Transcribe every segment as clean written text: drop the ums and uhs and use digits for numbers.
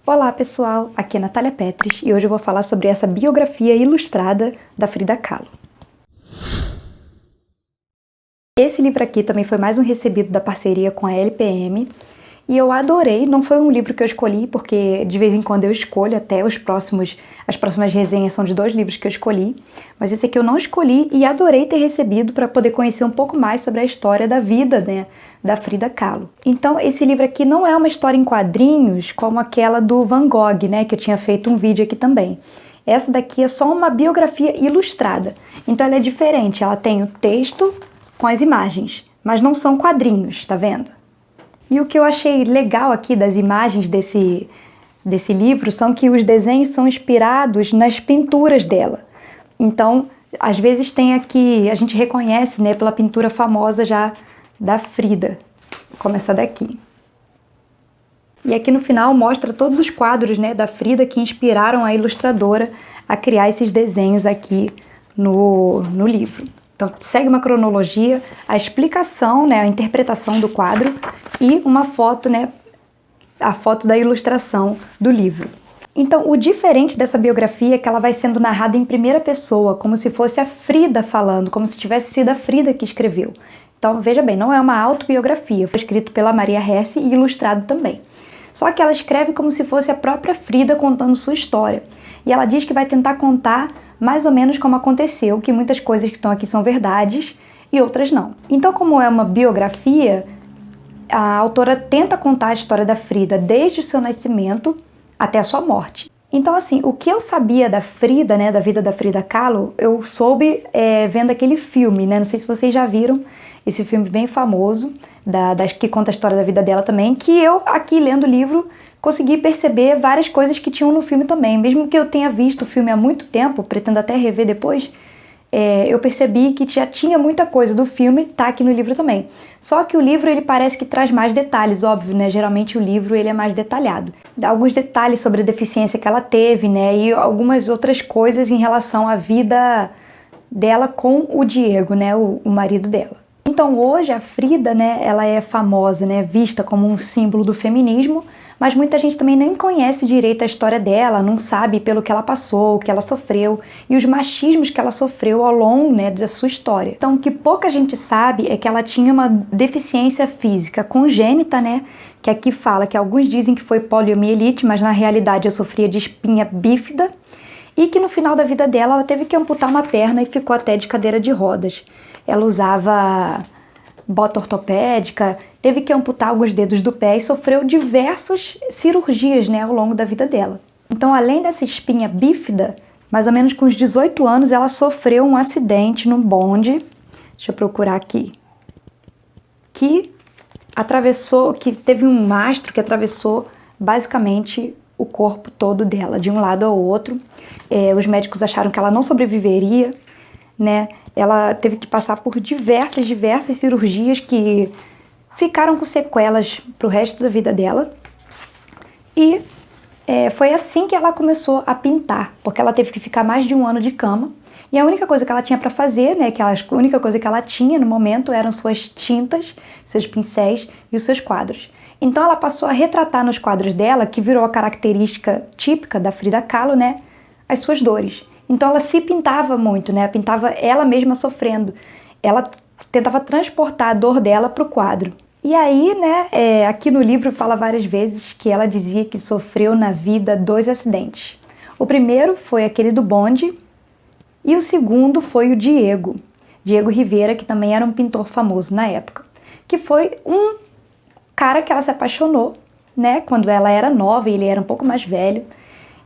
Olá pessoal, aqui é Natália Petris e hoje eu vou falar sobre essa biografia ilustrada da Frida Kahlo. Esse livro aqui também foi mais um recebido da parceria com a LPM e eu adorei. Não foi um livro que eu escolhi, porque de vez em quando eu escolho, até as próximas resenhas são de 2 livros que eu escolhi, mas esse aqui eu não escolhi e adorei ter recebido para poder conhecer um pouco mais sobre a história da vida, né, da Frida Kahlo. Então esse livro aqui não é uma história em quadrinhos como aquela do Van Gogh, né, que eu tinha feito um vídeo aqui também. Essa daqui é só uma biografia ilustrada, então ela é diferente, ela tem o texto com as imagens, mas não são quadrinhos, tá vendo? E o que eu achei legal aqui das imagens desse livro são que os desenhos são inspirados nas pinturas dela. Então, às vezes tem aqui, a gente reconhece, né, pela pintura famosa já da Frida, como essa daqui. E aqui no final mostra todos os quadros, né, da Frida que inspiraram a ilustradora a criar esses desenhos aqui no livro. Então, segue uma cronologia, a explicação, né, a interpretação do quadro e uma foto, né, a foto da ilustração do livro. Então, o diferente dessa biografia é que ela vai sendo narrada em primeira pessoa, como se fosse a Frida falando, como se tivesse sido a Frida que escreveu. Então, veja bem, não é uma autobiografia, foi escrito pela Maria Hesse e ilustrado também. Só que ela escreve como se fosse a própria Frida contando sua história. E ela diz que vai tentar contar mais ou menos como aconteceu, que muitas coisas que estão aqui são verdades e outras não. Então, como é uma biografia, a autora tenta contar a história da Frida desde o seu nascimento até a sua morte. Então, assim, o que eu sabia da Frida, né, da vida da Frida Kahlo, eu soube vendo aquele filme, né, não sei se vocês já viram, esse filme bem famoso, que conta a história da vida dela também, que eu, aqui lendo o livro, consegui perceber várias coisas que tinham no filme também. Mesmo que eu tenha visto o filme há muito tempo, pretendo até rever depois, eu percebi que já tinha muita coisa do filme, tá aqui no livro também. Só que o livro, ele parece que traz mais detalhes, óbvio, né? Geralmente o livro, ele é mais detalhado. Dá alguns detalhes sobre a deficiência que ela teve, né? E algumas outras coisas em relação à vida dela com o Diego, né? O marido dela. Então hoje a Frida, né, ela é famosa, né, vista como um símbolo do feminismo, mas muita gente também nem conhece direito a história dela, não sabe pelo que ela passou, o que ela sofreu e os machismos que ela sofreu ao longo, né, da sua história. Então o que pouca gente sabe é que ela tinha uma deficiência física congênita, né, que aqui fala que alguns dizem que foi poliomielite, mas na realidade eu sofria de espinha bífida, e que no final da vida dela ela teve que amputar uma perna e ficou até de cadeira de rodas. Ela usava bota ortopédica, teve que amputar alguns dedos do pé e sofreu diversas cirurgias, né, ao longo da vida dela. Então, além dessa espinha bífida, mais ou menos com os 18 anos, ela sofreu um acidente num bonde, deixa eu procurar aqui, que teve um mastro que atravessou basicamente o corpo todo dela, de um lado ao outro. Os médicos acharam que ela não sobreviveria, né? Ela teve que passar por diversas cirurgias que ficaram com sequelas para o resto da vida dela. E foi assim que ela começou a pintar, porque ela teve que ficar mais de 1 ano de cama. E a única coisa que ela tinha para fazer, né, a única coisa que ela tinha no momento eram suas tintas, seus pincéis e os seus quadros. Então ela passou a retratar nos quadros dela, que virou a característica típica da Frida Kahlo, né, as suas dores. Então ela se pintava muito, né, pintava ela mesma sofrendo. Ela tentava transportar a dor dela para o quadro. E aí, né, aqui no livro fala várias vezes que ela dizia que sofreu na vida 2 acidentes. O primeiro foi aquele do bonde e o segundo foi o Diego Rivera, que também era um pintor famoso na época, que foi um cara que ela se apaixonou, né, quando ela era nova e ele era um pouco mais velho,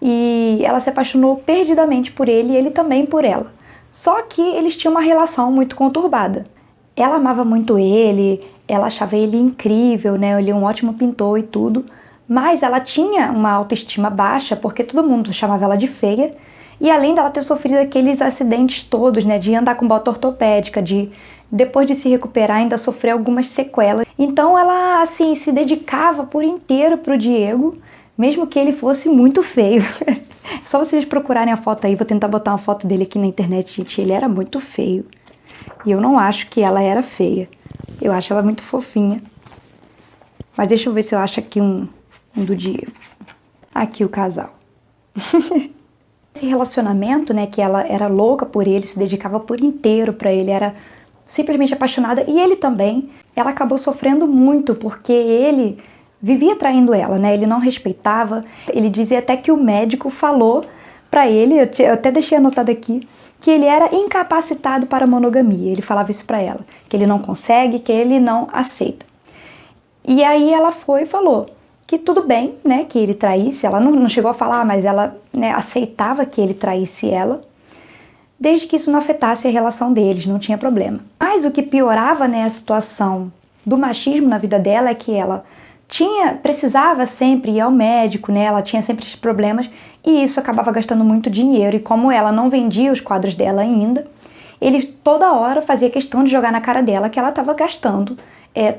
e ela se apaixonou perdidamente por ele e ele também por ela. Só que eles tinham uma relação muito conturbada. Ela amava muito ele, ela achava ele incrível, né, ele é um ótimo pintor e tudo, mas ela tinha uma autoestima baixa porque todo mundo chamava ela de feia, e além dela ter sofrido aqueles acidentes todos, né, de andar com bota ortopédica, depois de se recuperar, ainda sofrer algumas sequelas. Então ela, assim, se dedicava por inteiro pro Diego, mesmo que ele fosse muito feio. É só vocês procurarem a foto aí, vou tentar botar uma foto dele aqui na internet, gente. Ele era muito feio. E eu não acho que ela era feia. Eu acho ela muito fofinha. Mas deixa eu ver se eu acho aqui um do Diego. Aqui o casal. Esse relacionamento, né, que ela era louca por ele, se dedicava por inteiro para ele, era simplesmente apaixonada, e ele também, ela acabou sofrendo muito, porque ele vivia traindo ela, né, ele não respeitava, ele dizia até que o médico falou para ele, eu até deixei anotado aqui, que ele era incapacitado para a monogamia, ele falava isso para ela, que ele não consegue, que ele não aceita. E aí ela foi e falou que tudo bem, né, que ele traísse, ela não chegou a falar, mas ela, né, aceitava que ele traísse ela, desde que isso não afetasse a relação deles, não tinha problema. Mas o que piorava, né, a situação do machismo na vida dela é que ela precisava sempre ir ao médico, né, ela tinha sempre esses problemas, e isso acabava gastando muito dinheiro, e como ela não vendia os quadros dela ainda, ele toda hora fazia questão de jogar na cara dela que ela estava gastando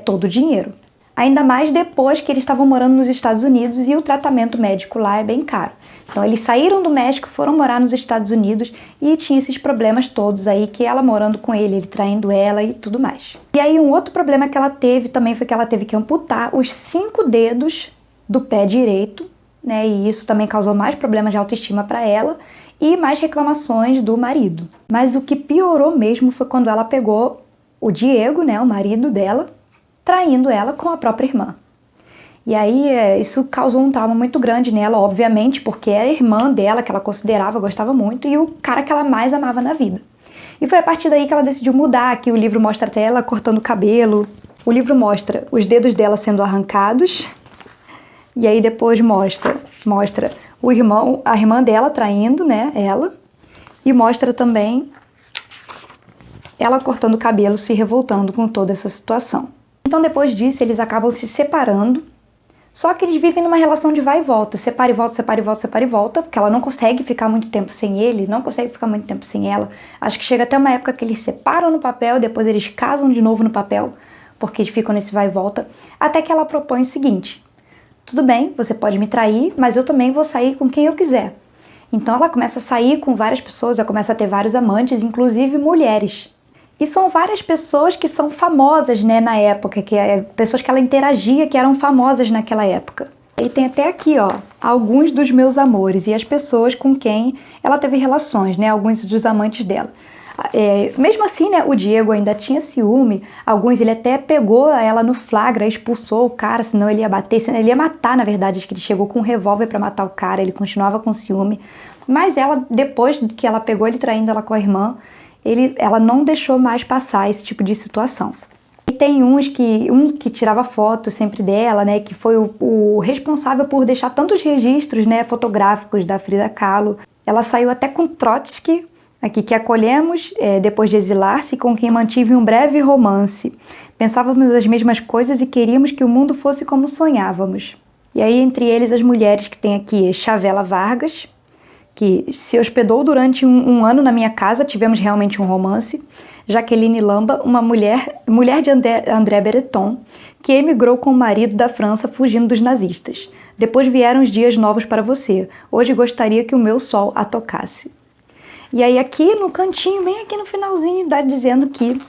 todo o dinheiro. Ainda mais depois que eles estavam morando nos Estados Unidos e o tratamento médico lá é bem caro. Então eles saíram do México, foram morar nos Estados Unidos e tinha esses problemas todos aí, que ela morando com ele traindo ela e tudo mais. E aí um outro problema que ela teve também foi que ela teve que amputar os 5 dedos do pé direito, né? E isso também causou mais problemas de autoestima para ela e mais reclamações do marido. Mas o que piorou mesmo foi quando ela pegou o Diego, né, o marido dela, traindo ela com a própria irmã. E aí isso causou um trauma muito grande nela, obviamente, porque era a irmã dela, que ela considerava, gostava muito, e o cara que ela mais amava na vida. E foi a partir daí que ela decidiu mudar, que o livro mostra até ela cortando o cabelo, o livro mostra os dedos dela sendo arrancados, e aí depois mostra a irmã dela traindo, né, ela, e mostra também ela cortando o cabelo, se revoltando com toda essa situação. Então depois disso eles acabam se separando, só que eles vivem numa relação de vai e volta, separa e volta, separa e volta, separa e volta, porque ela não consegue ficar muito tempo sem ele, não consegue ficar muito tempo sem ela. Acho que chega até uma época que eles separam no papel, depois eles casam de novo no papel, porque eles ficam nesse vai e volta, até que ela propõe o seguinte: tudo bem, você pode me trair, mas eu também vou sair com quem eu quiser. Então ela começa a sair com várias pessoas, ela começa a ter vários amantes, inclusive mulheres. E são várias pessoas que são famosas, né, na época, pessoas que ela interagia, que eram famosas naquela época. E tem até aqui, ó, alguns dos meus amores e as pessoas com quem ela teve relações, né, alguns dos amantes dela. Mesmo assim, né, o Diego ainda tinha ciúme, alguns ele até pegou ela no flagra, expulsou o cara, senão ele ia bater, senão ele ia matar, na verdade, acho que ele chegou com um revólver pra matar o cara, ele continuava com ciúme. Mas ela, depois que ela pegou ele traindo ela com a irmã, ela não deixou mais passar esse tipo de situação. E tem um que tirava foto sempre dela, né, que foi o responsável por deixar tantos registros, né, fotográficos da Frida Kahlo. Ela saiu até com Trotsky, aqui, que acolhemos depois de exilar-se, com quem mantive um breve romance. Pensávamos as mesmas coisas e queríamos que o mundo fosse como sonhávamos. E aí, entre eles, as mulheres que tem aqui, Chavela Vargas, que se hospedou durante um ano na minha casa, tivemos realmente um romance. Jaqueline Lamba, uma mulher de André Breton, que emigrou com o marido da França fugindo dos nazistas. Depois vieram os dias novos para você. Hoje gostaria que o meu sol a tocasse. E aí aqui no cantinho, bem aqui no finalzinho, dá dizendo que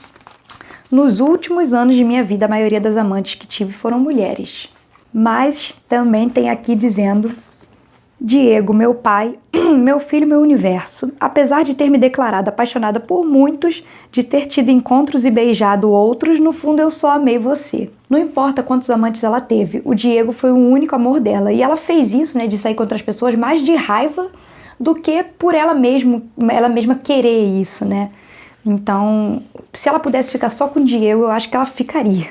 nos últimos anos de minha vida, a maioria das amantes que tive foram mulheres. Mas também tem aqui dizendo: Diego, meu pai, meu filho, meu universo. Apesar de ter me declarado apaixonada por muitos, de ter tido encontros e beijado outros, no fundo eu só amei você. Não importa quantos amantes ela teve, o Diego foi o único amor dela. E ela fez isso, né, de sair com outras pessoas, mais de raiva do que por ela mesma querer isso, né? Então, se ela pudesse ficar só com o Diego, eu acho que ela ficaria.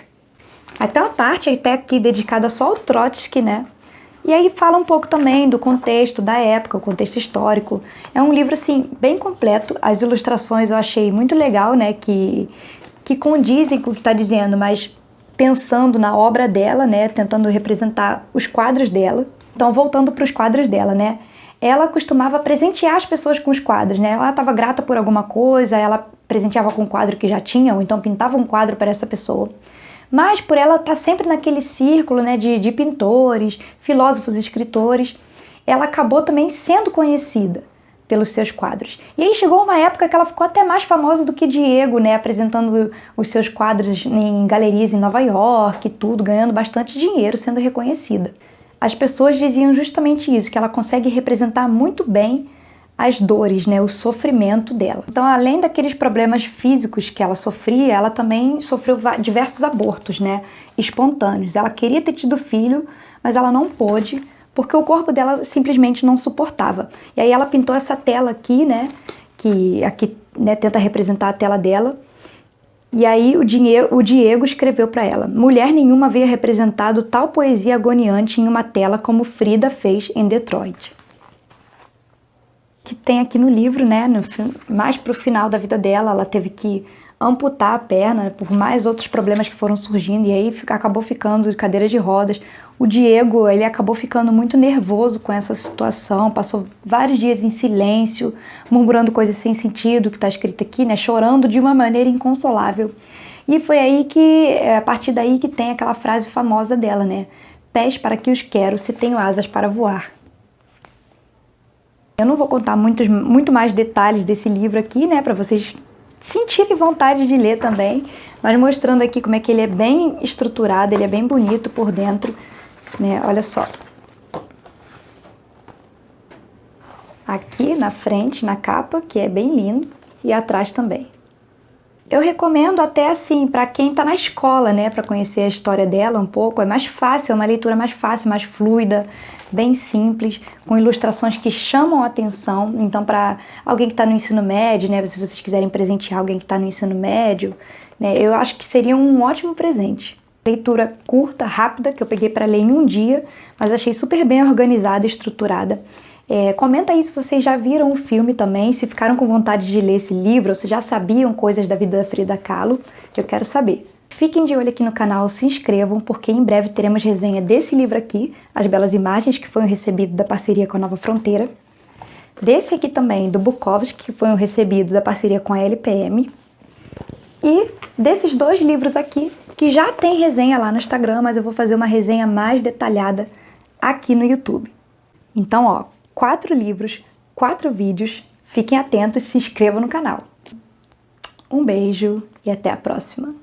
Até uma parte até aqui dedicada só ao Trotsky, né? E aí fala um pouco também do contexto da época, o contexto histórico. É um livro, assim, bem completo. As ilustrações eu achei muito legal, né? Que condizem com o que está dizendo, mas pensando na obra dela, né? Tentando representar os quadros dela. Então, voltando para os quadros dela, né? Ela costumava presentear as pessoas com os quadros, né? Ela estava grata por alguma coisa, ela presenteava com um quadro que já tinha, ou então pintava um quadro para essa pessoa. Mas por ela estar sempre naquele círculo, né, de pintores, filósofos, escritores, ela acabou também sendo conhecida pelos seus quadros. E aí chegou uma época que ela ficou até mais famosa do que Diego, né, apresentando os seus quadros em galerias em Nova York e tudo, ganhando bastante dinheiro, sendo reconhecida. as pessoas diziam justamente isso, que ela consegue representar muito bem as dores, né, o sofrimento dela. Então, além daqueles problemas físicos que ela sofria, ela também sofreu diversos abortos, né, espontâneos. Ela queria ter tido filho, mas ela não pôde, porque o corpo dela simplesmente não suportava. E aí ela pintou essa tela aqui, né, que aqui, né, tenta representar a tela dela. E aí o Diego escreveu para ela: mulher nenhuma havia representado tal poesia agoniante em uma tela como Frida fez em Detroit. Que tem aqui no livro, né, mais pro final da vida dela, ela teve que amputar a perna por mais outros problemas que foram surgindo, e aí acabou ficando de cadeira de rodas. O Diego, ele acabou ficando muito nervoso com essa situação, passou vários dias em silêncio, murmurando coisas sem sentido, que está escrito aqui, né, chorando de uma maneira inconsolável. E foi aí que, a partir daí que tem aquela frase famosa dela, né, pés para que os quero, se tenho asas para voar. Eu não vou contar muito mais detalhes desse livro aqui, né, para vocês sentirem vontade de ler também, mas mostrando aqui como é que ele é bem estruturado, ele é bem bonito por dentro, né, olha só. Aqui na frente, na capa, que é bem lindo, e atrás também. Eu recomendo até assim, para quem está na escola, né, para conhecer a história dela um pouco, é mais fácil, é uma leitura mais fácil, mais fluida, bem simples, com ilustrações que chamam a atenção. Então, para alguém que está no ensino médio, né, se vocês quiserem presentear alguém que está no ensino médio, né, eu acho que seria um ótimo presente. Leitura curta, rápida, que eu peguei para ler em um dia, mas achei super bem organizada e estruturada. Comenta aí se vocês já viram o filme também, se ficaram com vontade de ler esse livro, ou se já sabiam coisas da vida da Frida Kahlo, que eu quero saber. Fiquem de olho aqui no canal, se inscrevam, porque em breve teremos resenha desse livro aqui, As Belas Imagens, que foi um recebido da parceria com a Nova Fronteira. Desse aqui também, do Bukowski, que foi um recebido da parceria com a LPM. E desses dois livros aqui, que já tem resenha lá no Instagram, mas eu vou fazer uma resenha mais detalhada aqui no YouTube. Então, ó, 4 livros, 4 vídeos, fiquem atentos, se inscrevam no canal. Um beijo e até a próxima!